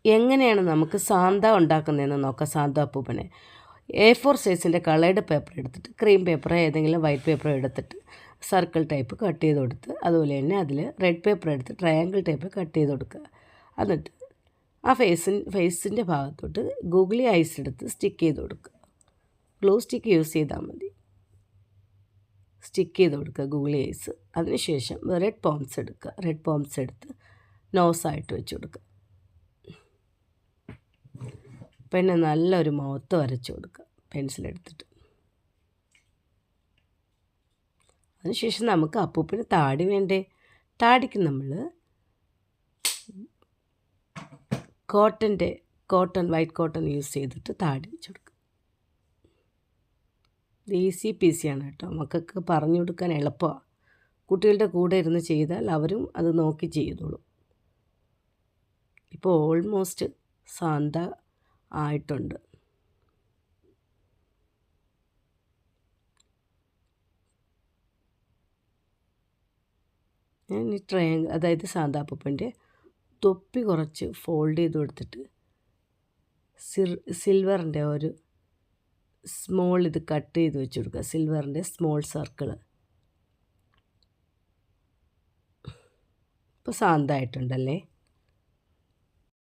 എങ്ങനെയാണ് നമുക്ക് സാന്ത ഉണ്ടാക്കുന്നതെന്ന് നോക്കാം. സാന്ത അപ്പൂപ്പനെ A4 സൈസിൻ്റെ കളേർഡ് പേപ്പർ എടുത്തിട്ട്, ക്രീം പേപ്പറോ ഏതെങ്കിലും വൈറ്റ് പേപ്പറോ എടുത്തിട്ട് സർക്കിൾ ടൈപ്പ് കട്ട് ചെയ്ത് കൊടുത്ത്, അതുപോലെ തന്നെ അതിൽ റെഡ് പേപ്പർ എടുത്ത് ട്രയാങ്കിൾ ടൈപ്പ് കട്ട് ചെയ്ത് കൊടുക്കുക. എന്നിട്ട് ആ ഫേസിൻ്റെ ഭാഗത്തോട്ട് ഗൂഗിളി ഐസ് എടുത്ത് സ്റ്റിക്ക് ചെയ്ത് കൊടുക്കുക. ഗ്ലൂ സ്റ്റിക്ക് യൂസ് ചെയ്താൽ മതി. സ്റ്റിക്ക് ചെയ്ത് കൊടുക്കുക ഗൂഗിളി ഐസ്. അതിനുശേഷം റെഡ് പോംസ് എടുക്കുക. റെഡ് പോംസ് എടുത്ത് നോസായിട്ട് വെച്ച് കൊടുക്കുക. പിന്നെ നല്ലൊരു മൗത്ത് വരച്ച് കൊടുക്കുക പെൻസിലെടുത്തിട്ട്. അതിനുശേഷം നമുക്ക് അപ്പൂപ്പന് താടി വേണ്ടേ? താടിക്ക് നമ്മൾ വൈറ്റ് കോട്ടൺ യൂസ് ചെയ്തിട്ട് താടി വെച്ച് കൊടുക്കുക. ഇത് ഈസി പീസിയാണ് കേട്ടോ. മക്കൾക്ക് പറഞ്ഞു കൊടുക്കാൻ എളുപ്പമാണ്. കുട്ടികളുടെ കൂടെ ഇരുന്ന് ചെയ്താൽ അവരും അത് നോക്കി ചെയ്തോളും. ഇപ്പോൾ ഓൾമോസ്റ്റ് സാന്ത ആയിട്ടുണ്ട്. ഞാൻ ഈ അതായത് സാന്താപ്പൂപ്പൻ്റെ തൊപ്പി കുറച്ച് ഫോൾഡ് ചെയ്ത് കൊടുത്തിട്ട് സിൽവറിൻ്റെ ഒരു സ്മോൾ ഇത് കട്ട് ചെയ്ത് വെച്ച് കൊടുക്കുക. സിൽവറിൻ്റെ സ്മോൾ സർക്കിള്. ഇപ്പോൾ സാന്ത ആയിട്ടുണ്ടല്ലേ.